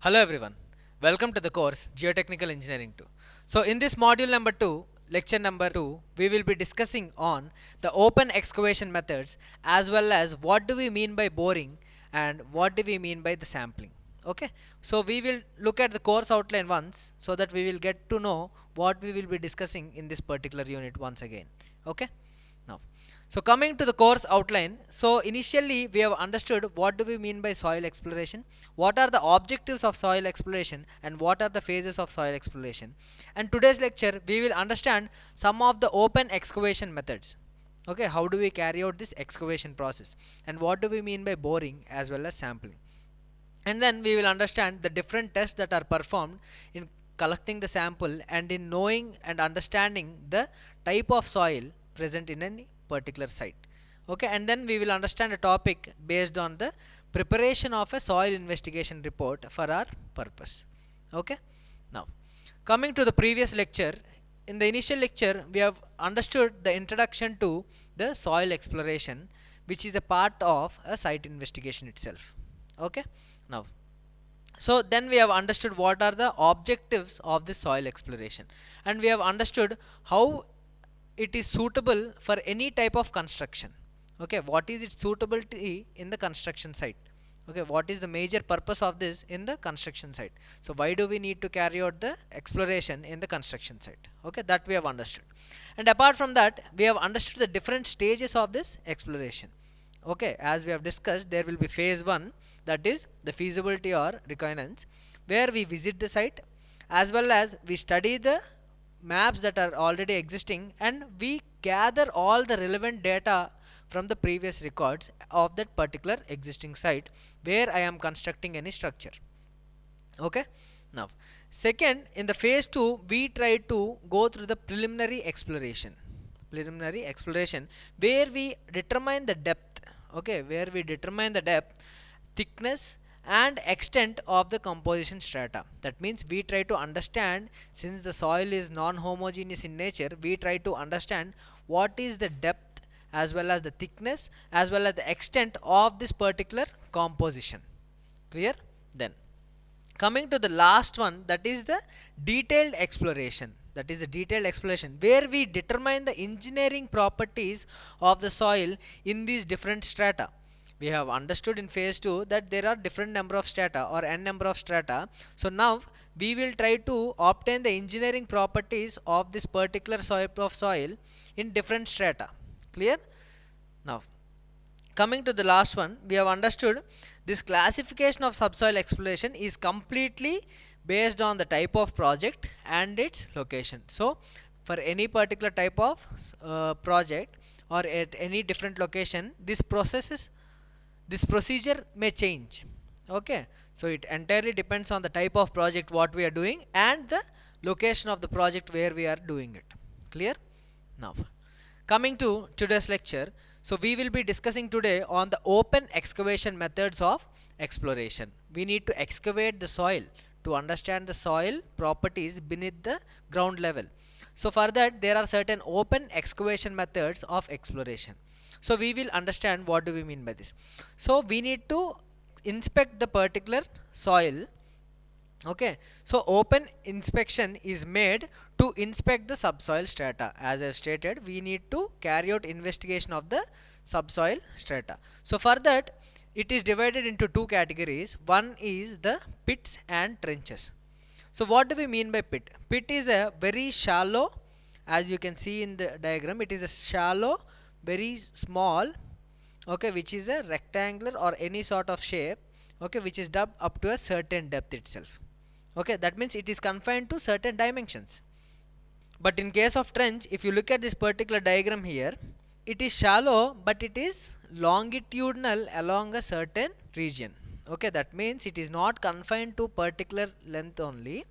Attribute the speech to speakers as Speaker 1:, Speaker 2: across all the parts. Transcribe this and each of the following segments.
Speaker 1: Hello everyone, welcome to the course Geotechnical Engineering 2. So in this module number 2, lecture number 2, we will be discussing on the open excavation methods as well as what do we mean by boring and what do we mean by the sampling. Okay, so we will look at the course outline once so that we will get to know what we will be discussing in this particular unit once again. Okay, now so coming to the course outline, so initially we have understood what do we mean by soil exploration, what are the objectives of soil exploration and what are the phases of soil exploration. And today's lecture we will understand some of the open excavation methods. Okay, how do we carry out this excavation process and what do we mean by boring as well as sampling. And then we will understand the different tests that are performed in collecting the sample and in knowing and understanding the type of soil present in any particular site. Okay, and then we will understand a topic based on the preparation of a soil investigation report for our purpose. Okay, now coming to the previous lecture, in the initial lecture we have understood the introduction to the soil exploration, which is a part of a site investigation itself. Okay, now so then we have understood what are the objectives of the soil exploration, and we have understood how it is suitable for any type of construction. Okay, what is its suitability in the construction site. Okay, what is the major purpose of this in the construction site. So why do we need to carry out the exploration in the construction site. Okay, that we have understood. And apart from that, we have understood the different stages of this exploration. Okay, as we have discussed, there will be phase 1, that is the feasibility or reconnaissance, where we visit the site as well as we study the maps that are already existing and we gather all the relevant data from the previous records of that particular existing site where I am constructing any structure. Okay, now second, in the phase 2 we try to go through the preliminary exploration where we determine the depth. Okay, where we determine the depth, thickness and extent of the composition strata. That means we try to understand, since the soil is non-homogeneous in nature, we try to understand what is the depth as well as the thickness as well as the extent of this particular composition. Clear? Then coming to the last one, that is the detailed exploration. That is the detailed exploration where we determine the engineering properties of the soil in these different strata. We have understood in phase 2 that there are different number of strata or n number of strata. So now we will try to obtain the engineering properties of this particular soil in different strata. Clear? Now coming to the last one, we have understood this classification of subsoil exploration is completely based on the type of project and its location. So for any particular type of project or at any different location, this procedure may change. Okay, so it entirely depends on the type of project what we are doing and the location of the project where we are doing it. Clear? Now coming to today's lecture, so we will be discussing today on the open excavation methods of exploration. We need to excavate the soil to understand the soil properties beneath the ground level. So for that there are certain open excavation methods of exploration. So we will understand what do we mean by this. So we need to inspect the particular soil. Okay, so open inspection is made to inspect the subsoil strata. As I have stated, we need to carry out investigation of the subsoil strata. So for that it is divided into two categories. One is the pits and trenches. So what do we mean by pit? Pit is a very shallow, as you can see in the diagram, it is a shallow, very small, okay, which is a rectangular or any sort of shape, okay, which is dug up to a certain depth itself. Okay, that means it is confined to certain dimensions. But in case of trench, if you look at this particular diagram here, it is shallow but it is longitudinal along a certain region. Okay, that means it is not confined to particular length only.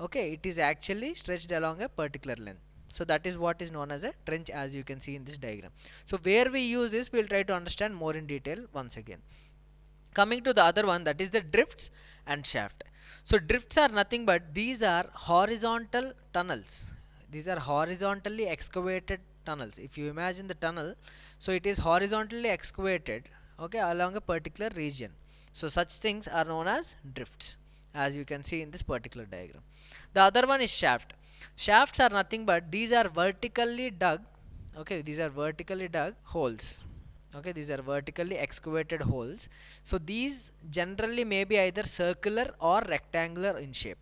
Speaker 1: Okay, it is actually stretched along a particular length. So that is what is known as a trench, as you can see in this diagram. So where we use this, we will try to understand more in detail once again. Coming to the other one, that is the drifts and shaft. So drifts are nothing but these are horizontal tunnels. These are horizontally excavated tunnels. If you imagine the tunnel, so it is horizontally excavated, okay, along a particular region. So such things are known as drifts. as you can see in this particular diagram. The other one is shaft. Shafts are nothing but these are vertically dug, okay, these are vertically dug holes, okay, these are vertically excavated holes. So these generally may be either circular or rectangular in shape,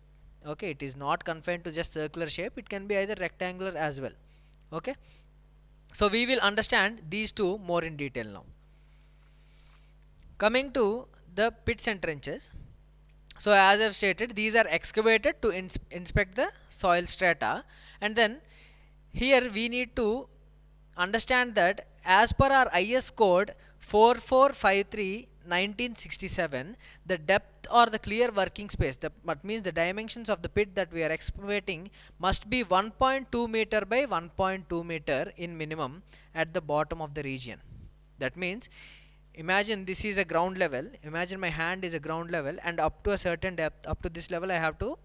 Speaker 1: okay, it is not confined to just circular shape, it can be either rectangular as well, okay. So we will understand these two more in detail now. Coming to the pits and trenches, so as I've stated, these are excavated to inspect the soil strata, and then here we need to understand that as per our IS code 4453 1967, the depth or the clear working space, that means the dimensions of the pit that we are excavating must be 1.2 meter by 1.2 meter in minimum at the bottom of the region. That means imagine this is a ground level, imagine my hand is a ground level, and up to a certain depth, up to this level I have to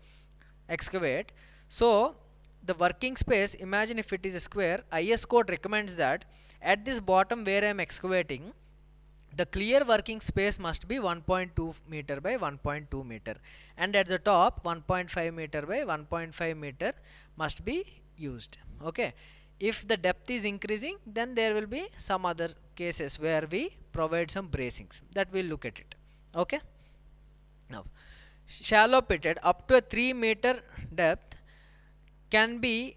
Speaker 1: excavate. So the working space, imagine if it is a square, IS code recommends that at this bottom where I am excavating, the clear working space must be 1.2 meter by 1.2 meter, and at the top 1.5 meter by 1.5 meter must be used, okay. If the depth is increasing, then there will be some other cases where we provide some bracings, that we'll look at it, okay. Now shallow pitted up to a 3 meter depth can be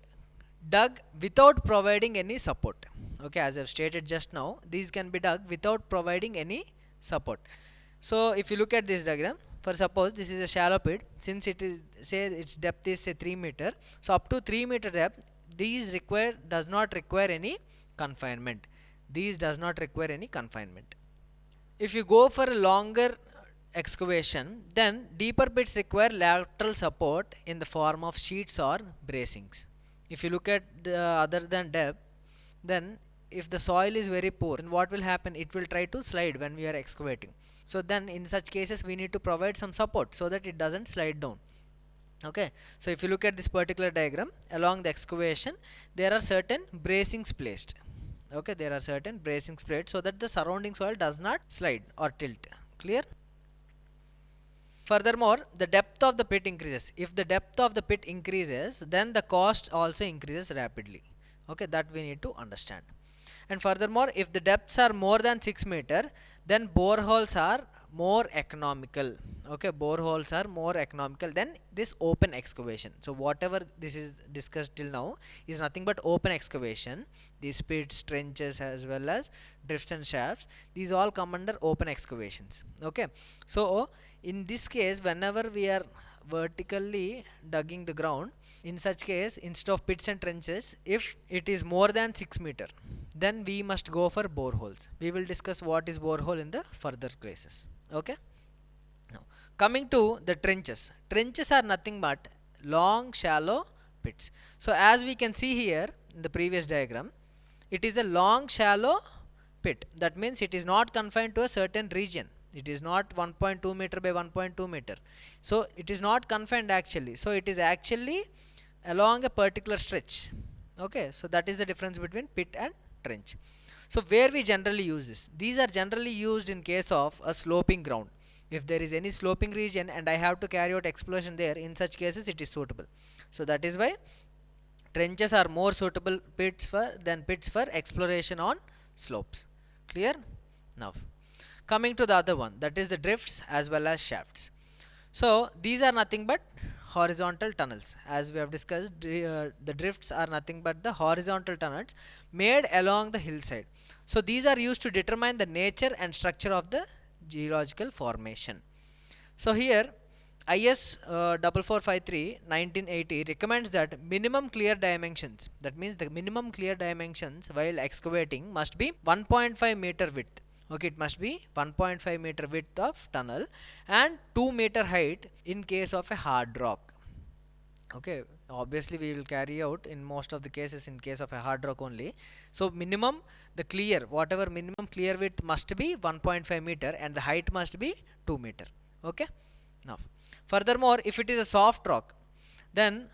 Speaker 1: dug without providing any support, okay, as I've stated just now, these can be dug without providing any support. So if you look at this diagram, for suppose this is a shallow pit, since it is, say its depth is say 3 meter, so up to 3 meter depth these does not require any confinement, these does not require any confinement. If you go for a longer excavation, then deeper pits require lateral support in the form of sheets or bracings. If you look at the other than depth, then if the soil is very poor, then what will happen, it will try to slide when we are excavating. So then in such cases we need to provide some support so that it doesn't slide down, okay. So if you look at this particular diagram, along the excavation there are certain bracings placed, okay, there are certain bracings placed so that the surrounding soil does not slide or tilt, clear. Furthermore, the depth of the pit increases. If the depth of the pit increases, then the cost also increases rapidly, okay, that we need to understand. And furthermore, if the depths are more than 6 meter, then boreholes are more economical, okay, boreholes are more economical than this open excavation. So whatever this is discussed till now is nothing but open excavation. These pits, trenches, as well as drifts and shafts, these all come under open excavations, okay. So in this case, whenever we are vertically digging the ground, in such case, instead of pits and trenches, if it is more than 6 meter, then we must go for boreholes. We will discuss what is borehole in the further cases, okay. Now coming to the trenches, trenches are nothing but long shallow pits. So as we can see here in the previous diagram, it is a long shallow pit, that means it is not confined to a certain region, it is not 1.2 meter by 1.2 meter, so it is not confined actually, so it is actually along a particular stretch, okay. So that is the difference between pit and trench. So where we generally use this, these are generally used in case of a sloping ground. If there is any sloping region and I have to carry out exploration there, in such cases it is suitable. So that is why trenches are more suitable than pits for exploration on slopes, clear. Now coming to the other one, that is the drifts as well as shafts. So these are nothing but horizontal tunnels, as we have discussed. The drifts are nothing but the horizontal tunnels made along the hillside. So these are used to determine the nature and structure of the geological formation. So here IS 4453 1980 recommends that minimum clear dimensions, that means the minimum clear dimensions while excavating must be 1.5 meter width, okay, it must be 1.5 meter width of tunnel and 2 meter height in case of a hard rock, okay. Obviously we will carry out in most of the cases in case of a hard rock only. So minimum, the clear, whatever minimum clear width must be 1.5 meter and the height must be 2 meter, okay. Now furthermore, if it is a soft rock, then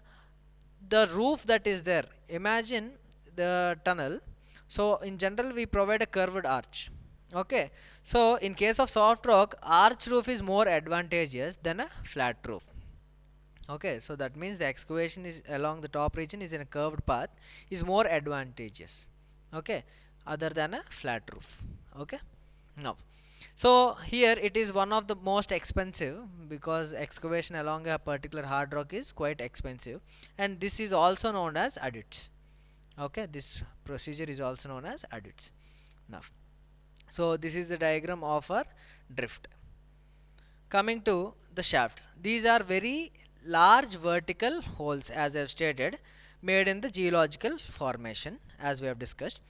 Speaker 1: the roof that is there, imagine the tunnel. So in general we provide a curved arch, Okay, so in case of soft rock, arch roof is more advantageous than a flat roof. Okay, so that means the excavation is along the top region is in a curved path is more advantageous. Okay, other than a flat roof. Okay, now, so here it is one of the most expensive because excavation along a particular hard rock is quite expensive, and this is also known as adits. Okay, this procedure is also known as adits. Now, so this is the diagram of our drift. Coming to the shafts, these are very large vertical holes, as I have stated, made in the geological formation, as we have discussed.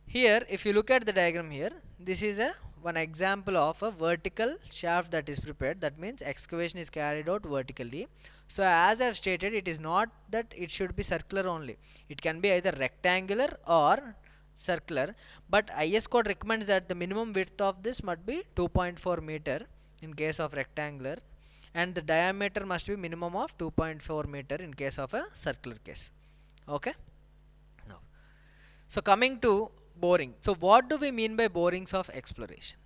Speaker 1: Here, if you look at the diagram here, this is a one example of a vertical shaft that is prepared. That means excavation is carried out vertically. So as I have stated, it is not that it should be circular only. It can be either rectangular or circular, but IS code recommends that the minimum width of this must be 2.4 meter in case of rectangular, and the diameter must be minimum of 2.4 meter in case of a circular case. Okay, now, so coming to boring. So what do we mean by borings of exploration?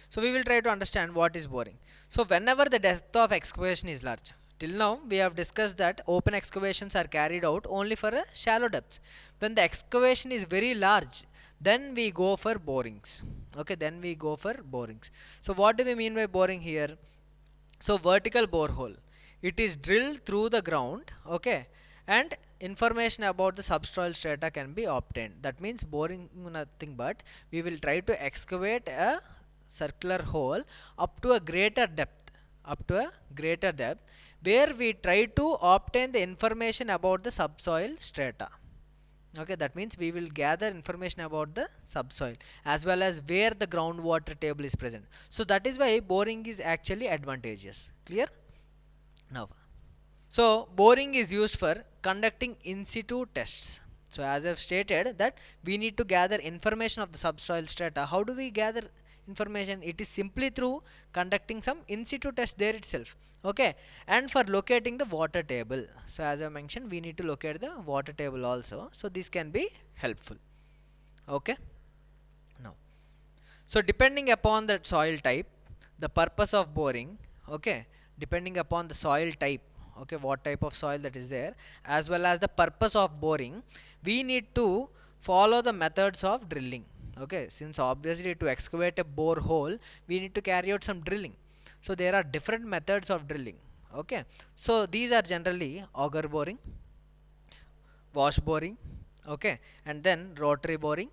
Speaker 1: So we will try to understand what is boring. So whenever the depth of excavation is large, till now we have discussed that open excavations are carried out only for a shallow depths. When the excavation is very large, then we go for borings. Okay, then we go for borings. So what do we mean by boring here? So vertical borehole, it is drilled through the ground. Okay, and information about the subsoil strata can be obtained. That means boring nothing but we will try to excavate a circular hole up to a greater depth, where we try to obtain the information about the subsoil strata. Okay, that means we will gather information about the subsoil as well as where the groundwater table is present. So that is why boring is actually advantageous. Clear? Now, so boring is used for conducting in situ tests. So as I've stated that we need to gather information of the subsoil strata. How do we gather information? It is simply through conducting some in situ test there itself. Okay, and for locating the water table. So as I mentioned, we need to locate the water table also. So this can be helpful. Okay. Now, so depending upon the soil type, the purpose of boring, okay, depending upon the soil type, okay, what type of soil that is there, as well as the purpose of boring, we need to follow the methods of drilling. Okay, since obviously to excavate a borehole, we need to carry out some drilling. So there are different methods of drilling. Okay, so these are generally auger boring, wash boring, okay, and then rotary boring,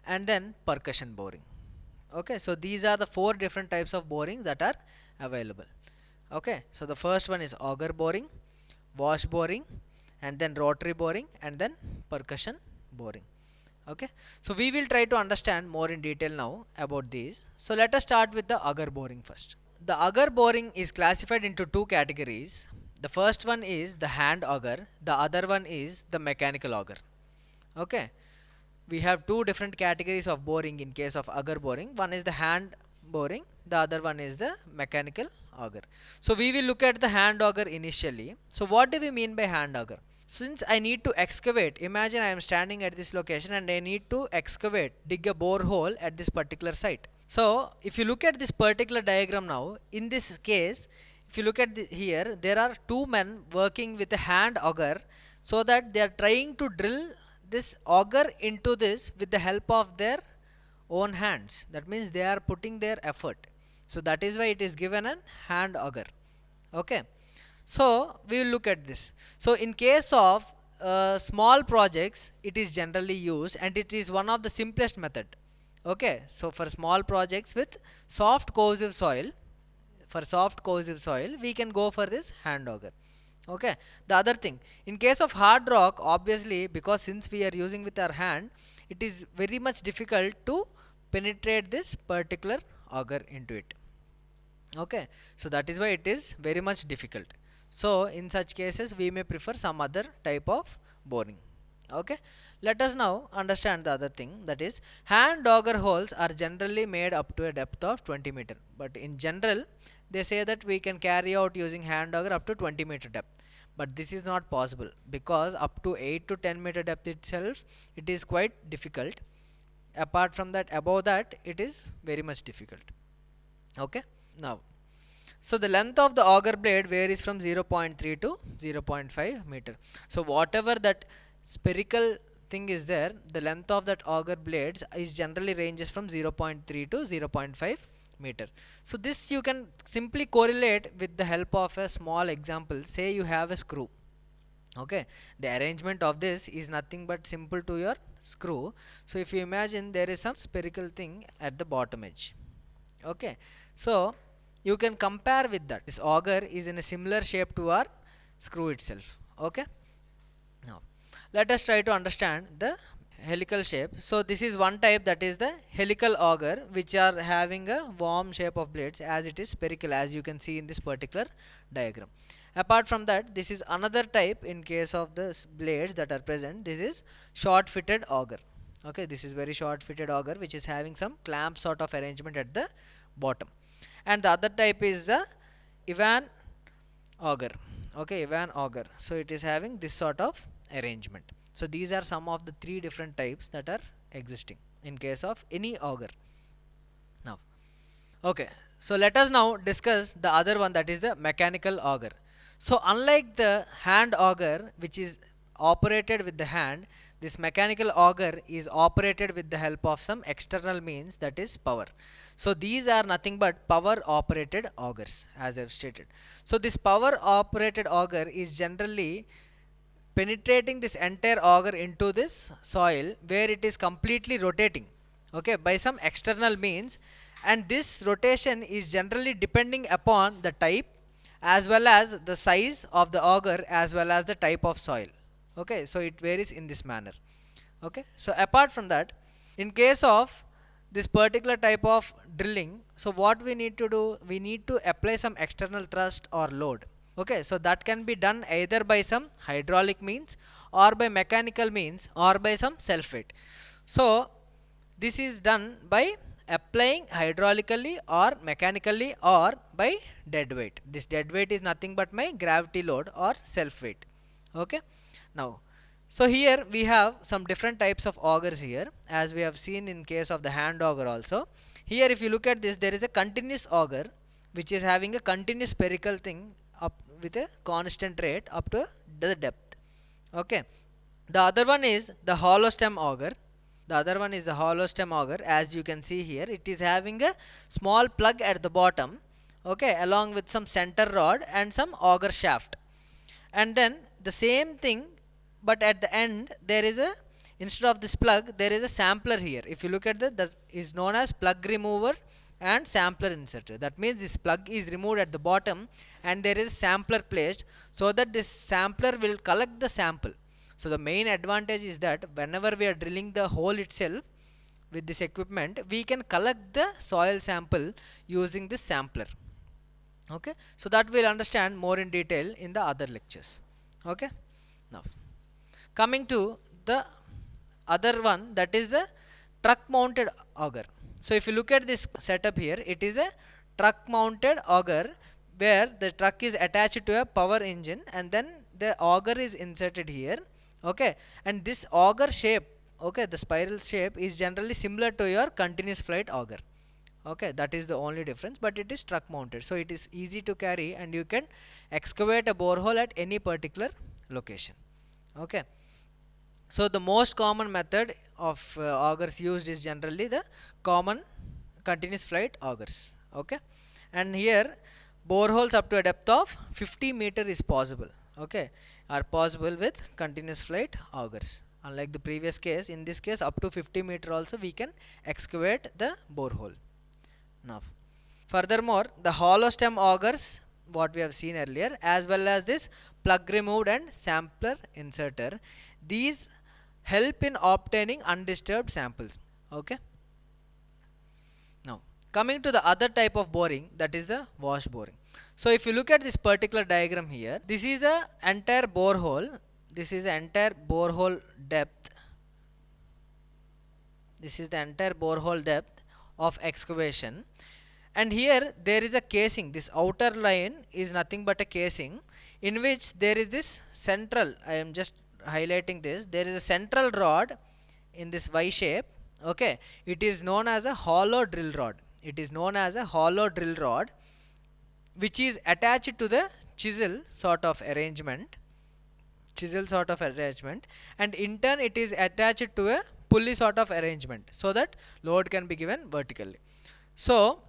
Speaker 1: and then percussion boring. Okay, so these are the four different types of boring that are available. Okay, so the first one is auger boring, wash boring, and then rotary boring, and then percussion boring. Okay, so we will try to understand more in detail now about these. So let us start with the auger boring first. The auger boring is classified into two categories. The first one is the hand auger, the other one is the mechanical auger. Okay, we have two different categories of boring in case of auger boring. One is the hand boring, the other one is the mechanical auger. So we will look at the hand auger initially. So what do we mean by hand auger? Since I need to excavate, imagine I am standing at this location and I need to excavate, dig a borehole at this particular site. So if you look at this particular diagram now, in this case, if you look at here, there are two men working with a hand auger, so that they are trying to drill this auger into this with the help of their own hands. That means they are putting their effort. So that is why it is given an hand auger. Okay, so we will look at this. So in case of small projects, it is generally used and it is one of the simplest method. Okay, so for small projects with soft cohesive soil, we can go for this hand auger. Okay, the other thing, in case of hard rock, obviously because since we are using with our hand, it is very much difficult to penetrate this particular auger into it. Okay, so that is why it is very much difficult. So in such cases we may prefer some other type of boring. Okay, let us now understand the other thing, that is hand auger holes are generally made up to a depth of 20 meter, but in general they say that we can carry out using hand auger up to 20 meter depth, but this is not possible because up to 8 to 10 meter depth itself it is quite difficult. Apart from that, above that, it is very much difficult. Okay. Now, so the length of the auger blade varies from 0.3 to 0.5 meter. So whatever that spherical thing is there, the length of that auger blades is generally ranges from 0.3 to 0.5 meter. So this you can simply correlate with the help of a small example. Say you have a screw. Okay, the arrangement of this is nothing but simple to your screw. So if you imagine there is some spherical thing at the bottom edge. Okay, so you can compare with that. This auger is in a similar shape to our screw itself. Okay, now let us try to understand the helical shape. So this is one type, that is the helical auger, which are having a worm shape of blades as it is spherical, as you can see in this particular diagram. Apart from that, this is another type. In case of the blades that are present, this is short fitted auger. Okay, this is very short fitted auger which is having some clamp sort of arrangement at the bottom, and the other type is the Ivan auger. Okay, Ivan auger, so it is having this sort of arrangement. So these are some of the three different types that are existing in case of any auger. Now, okay, so let us now discuss the other one, that is the mechanical auger. So unlike the hand auger which is operated with the hand, this mechanical auger is operated with the help of some external means, that is power. So these are nothing but power operated augers, as I have stated. So this power operated auger is generally penetrating this entire auger into this soil where it is completely rotating, okay, by some external means, and this rotation is generally depending upon the type as well as the size of the auger as well as the type of soil. Okay, so it varies in this manner. Okay, so apart from that, in case of this particular type of drilling, so what we need to do, we need to apply some external thrust or load. Okay, so that can be done either by some hydraulic means or by mechanical means or by some self weight. So this is done by applying hydraulically or mechanically or by dead weight. This dead weight is nothing but my gravity load or self weight. Okay, now so here we have some different types of augers here, as we have seen in case of the hand auger also. Here if you look at this, there is a continuous auger which is having a continuous spherical thing up with a constant rate up to the depth. Okay, the other one is the hollow stem auger. The other one is the hollow stem auger. As you can see here, it is having a small plug at the bottom, okay, along with some center rod and some auger shaft, and then the same thing, but at the end there is a, instead of this plug there is a sampler here. If you look at that is known as plug remover and sampler inserter. That means this plug is removed at the bottom and there is sampler placed, so that this sampler will collect the sample. So the main advantage is that whenever we are drilling the hole itself with this equipment, we can collect the soil sample using this sampler. Okay, so that we'll understand more in detail in the other lectures. Okay, now coming to the other one, that is the truck mounted auger. So if you look at this setup here, it is a truck mounted auger where the truck is attached to a power engine and then the auger is inserted here. Okay, and this auger shape, okay, the spiral shape is generally similar to your continuous flight auger. Okay, that is the only difference, but it is truck mounted, so it is easy to carry and you can excavate a borehole at any particular location. Okay, so the most common method of augers used is generally the common continuous flight augers. Okay, and here boreholes up to a depth of 50 meter is possible. Okay, are possible with continuous flight augers. Unlike the previous case, in this case up to 50 meter also we can excavate the borehole. Now, furthermore, the hollow stem augers, what we have seen earlier, as well as this plug removed and sampler inserter, these help in obtaining undisturbed samples. Okay. Now, coming to the other type of boring, that is the wash boring. So if you look at this particular diagram here, this is a entire borehole. This is the entire borehole depth. This is the entire borehole depth of excavation, and here there is a casing. This outer line is nothing but a casing in which there is this central, I am just highlighting this, there is a central rod in this Y shape. Okay, it is known as a hollow drill rod. It is known as a hollow drill rod which is attached to the chisel sort of arrangement, and in turn it is attached to a pulley sort of arrangement so that load can be given vertically. So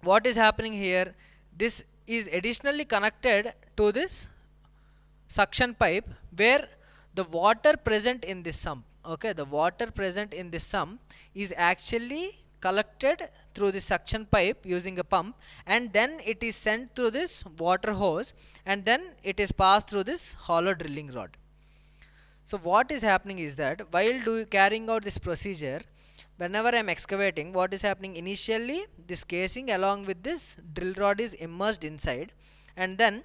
Speaker 1: what is happening here, this is additionally connected to this suction pipe where the water present in this sump, okay, the water present in this sump is actually collected through the suction pipe using a pump, and then it is sent through this water hose, and then it is passed through this hollow drilling rod. So what is happening is that while carrying out this procedure, whenever I am excavating, what is happening initially, this casing along with this drill rod is immersed inside, and then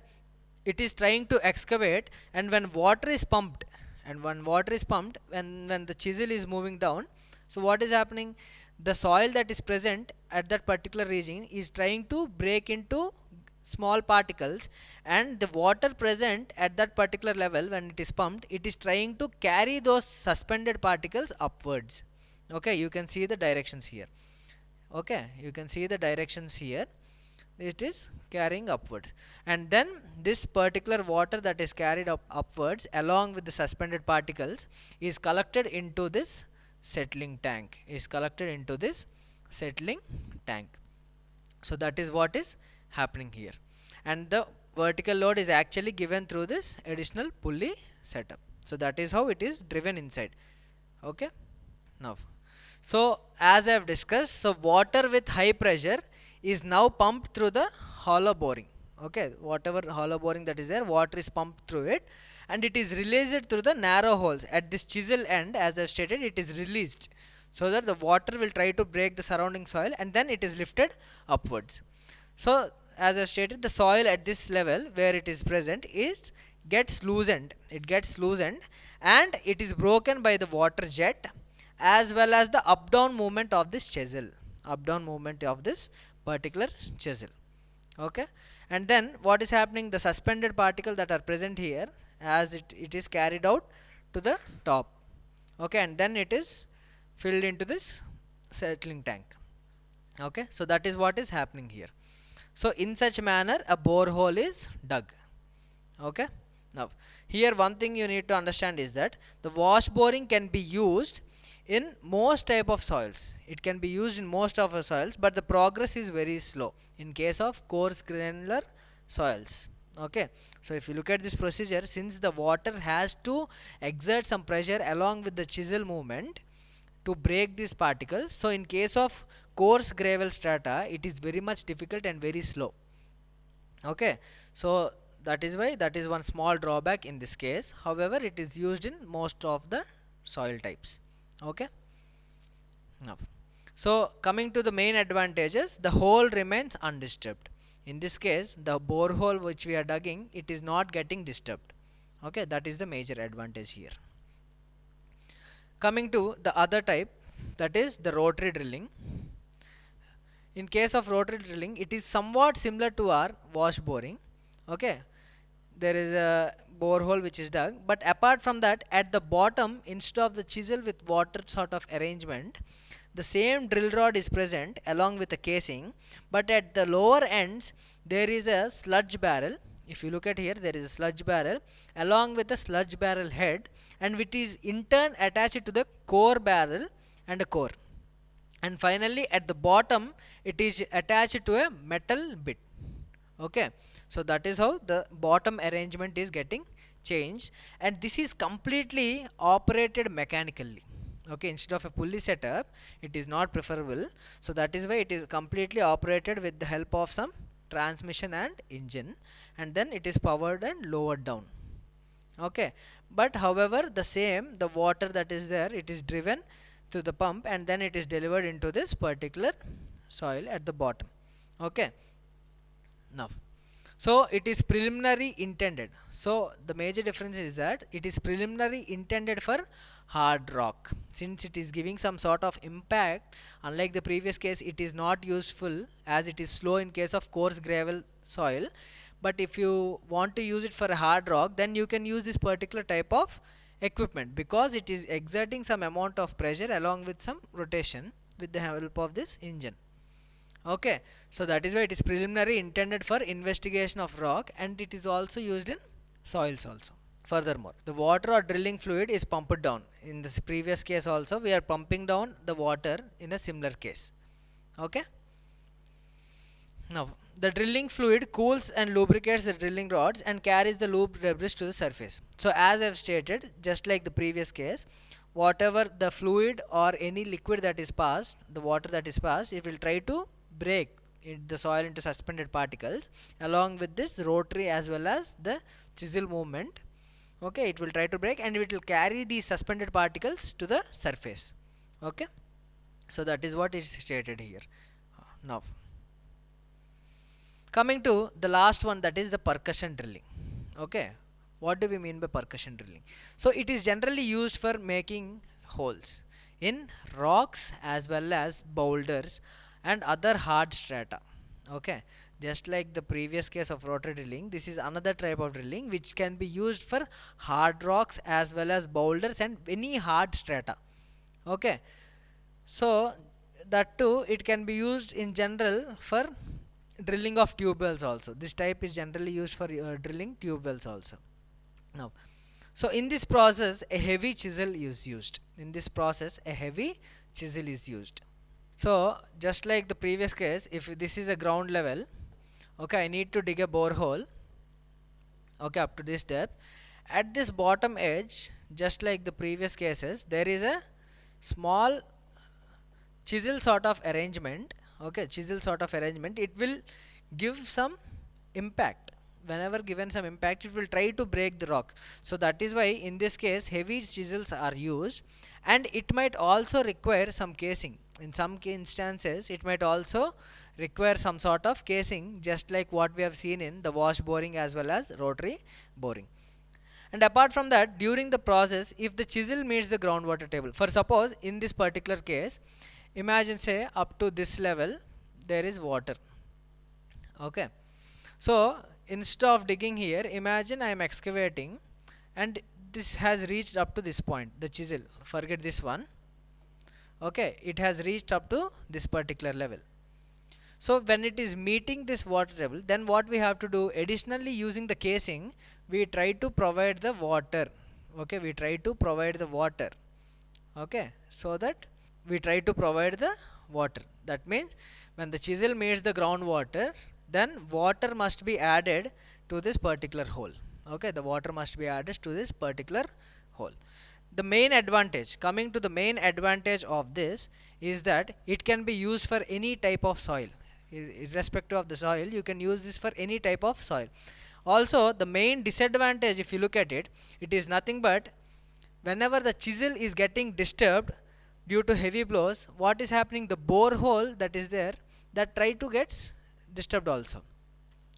Speaker 1: it is trying to excavate, and when water is pumped, when the chisel is moving down, so what is happening, the soil that is present at that particular region is trying to break into small particles, and the water present at that particular level when it is pumped, it is trying to carry those suspended particles upwards. Okay, you can see the directions here. Okay, you can see the directions here, it is carrying upward, and then this particular water that is carried upwards along with the suspended particles is collected into this settling tank, so that is what is happening here, and the vertical load is actually given through this additional pulley setup. So that is how it is driven inside. Okay, now, so as I have discussed, so water with high pressure is now pumped through the hollow boring. Okay, whatever hollow boring that is there, water is pumped through it, and it is released through the narrow holes at this chisel end. As I have stated, it is released so that the water will try to break the surrounding soil, and then it is lifted upwards. So as I stated, the soil at this level where it is present gets loosened, and it is broken by the water jet as well as the up down movement of this particular chisel. Okay, and then what is happening, the suspended particle that are present here, as it is carried out to the top. Okay, and then it is filled into this settling tank. Okay, so that is what is happening here. So in such manner a borehole is dug. Okay, now here one thing you need to understand is that the wash boring can be used in most type of soils. It can be used in most of the soils, but the progress is very slow in case of coarse granular soils. Okay, so if you look at this procedure, since the water has to exert some pressure along with the chisel movement to break these particles, so in case of coarse gravel strata, it is very much difficult and very slow. Okay, so that is why that is one small drawback in this case. However, it is used in most of the soil types. Okay, now, so coming to the main advantages, the hole remains undisturbed. In this case, the borehole which we are digging, it is not getting disturbed. Okay, that is the major advantage here. Coming to the other type, that is the rotary drilling. In case of rotary drilling, it is somewhat similar to our wash boring. Okay, there is a borehole which is dug, but apart from that, at the bottom, instead of the chisel with water sort of arrangement, the same drill rod is present along with the casing, but at the lower ends there is a sludge barrel. If you look at here, there is a sludge barrel along with the sludge barrel head, and which is in turn attached to the core barrel and a core, and finally at the bottom it is attached to a metal bit. Okay, so that is how the bottom arrangement is getting changed, and this is completely operated mechanically. Okay, instead of a pulley setup, it is not preferable, so that is why it is completely operated with the help of some transmission and engine, and then it is powered and lowered down. Okay, but however, the water that is there, it is driven through the pump, and then it is delivered into this particular soil at the bottom. Okay, now, so it is preliminary intended. So the major difference is that it is preliminary intended for hard rock, since it is giving some sort of impact. Unlike the previous case, it is not useful as it is slow in case of coarse gravel soil, but if you want to use it for a hard rock, then you can use this particular type of equipment, because it is exerting some amount of pressure along with some rotation with the help of this engine. Okay, so that is why it is preliminary, intended for investigation of rock, and it is also used in soils also. Furthermore, the water or drilling fluid is pumped down. In this previous case also, we are pumping down the water in a similar case. Okay. Now, the drilling fluid cools and lubricates the drilling rods and carries the lube debris to the surface. So, as I have stated, just like the previous case, whatever the fluid or any liquid that is passed, the water that is passed, it will try to break the soil into suspended particles along with this rotary as well as the chisel movement. Okay, it will try to break and it will carry these suspended particles to the surface. Okay, so that is what is stated here. Now, coming to the last one, that is the percussion drilling. Okay, what do we mean by percussion drilling? So it is generally used for making holes in rocks as well as boulders and other hard strata. Okay, just like the previous case of rotary drilling, this is another type of drilling which can be used for hard rocks as well as boulders and any hard strata. Okay, so that too, it can be used in general for drilling of tube wells also. This type is generally used for drilling tube wells also. Now, so in this process, a heavy chisel is used. In this process, a heavy chisel is used. So just like the previous case, if this is a ground level, okay, I need to dig a borehole, okay, up to this depth. At this bottom edge, just like the previous cases, there is a small chisel sort of arrangement. Okay, chisel sort of arrangement, it will give some impact. Whenever given some impact, it will try to break the rock. So that is why in this case heavy chisels are used, and it might also require some casing. In some instances it might also require some sort of casing, just like what we have seen in the wash boring as well as rotary boring. And apart from that, during the process, if the chisel meets the groundwater table, for suppose in this particular case, imagine say up to this level there is water. Okay, so instead of digging here, imagine I am excavating and this has reached up to this point, the chisel, forget this one. Okay, it has reached up to this particular level. So when it is meeting this water table, then what we have to do, additionally using the casing, we try to provide the water. Okay, we try to provide the water. Okay, so that we try to provide the water. That means when the chisel meets the groundwater, then water must be added to this particular hole. Okay, the water must be added to this particular hole. The main advantage, coming to the main advantage of this, is that it can be used for any type of soil. Irrespective of the soil, you can use this for any type of soil. Also, the main disadvantage, if you look at it, it is nothing but whenever the chisel is getting disturbed due to heavy blows, what is happening, the borehole that is there, that try to gets disturbed also.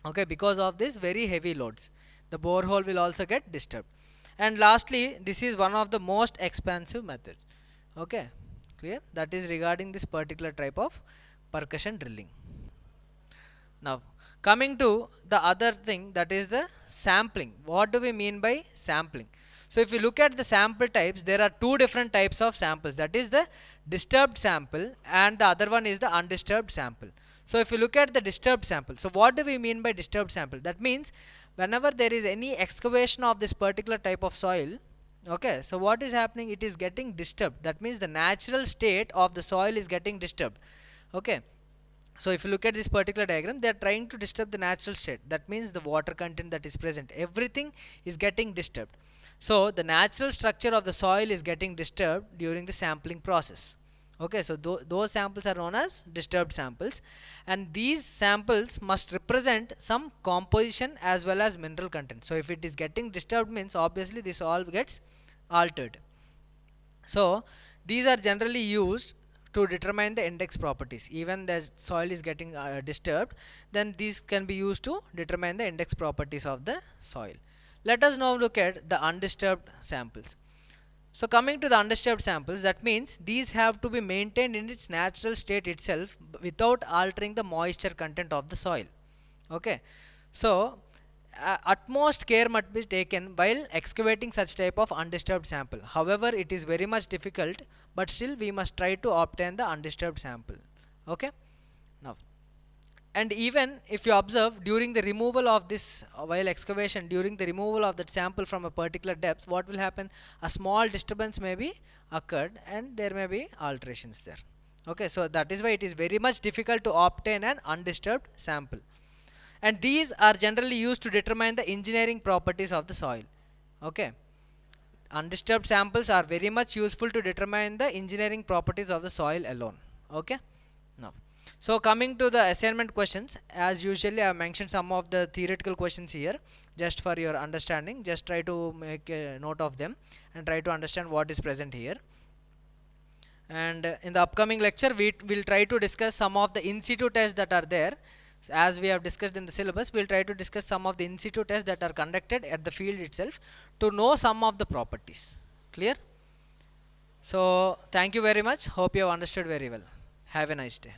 Speaker 1: Okay, because of this very heavy loads, the borehole will also get disturbed. And lastly, this is one of the most expensive method. Okay, clear? That is regarding this particular type of percussion drilling. Now, coming to the other thing, that is the sampling. What do we mean by sampling? So if you look at the sample types, there are two different types of samples. That is the disturbed sample and the other one is the undisturbed sample. So if you look at the disturbed sample, so what do we mean by disturbed sample? That means whenever there is any excavation of this particular type of soil, okay, so what is happening, it is getting disturbed. That means the natural state of the soil is getting disturbed. Okay, so if you look at this particular diagram, they are trying to disturb the natural state. That means the water content that is present, everything is getting disturbed. So the natural structure of the soil is getting disturbed during the sampling process. Okay, so those samples are known as disturbed samples, and these samples must represent some composition as well as mineral content. So if it is getting disturbed, means obviously this all gets altered. So these are generally used to determine the index properties. Even the soil is getting disturbed, then these can be used to determine the index properties of the soil. Let us now look at the undisturbed samples. So coming to the undisturbed samples, that means these have to be maintained in its natural state itself without altering the moisture content of the soil. Okay, so utmost care must be taken while excavating such type of undisturbed sample. However, it is very much difficult, but still we must try to obtain the undisturbed sample. Okay. Now, and even if you observe during the removal of this while excavation, during the removal of that sample from a particular depth, what will happen? A small disturbance may be occurred and there may be alterations there. Okay, so that is why it is very much difficult to obtain an undisturbed sample, and these are generally used to determine the engineering properties of the soil. Okay, undisturbed samples are very much useful to determine the engineering properties of the soil alone. Okay. Now, so coming to the assignment questions, as usually I have mentioned some of the theoretical questions here just for your understanding. Just try to make a note of them and try to understand what is present here. And in the upcoming lecture we will try to discuss some of the in situ tests that are there. So as we have discussed in the syllabus, we will try to discuss some of the in situ tests that are conducted at the field itself to know some of the properties. Clear? So thank you very much. Hope you have understood very well. Have a nice day.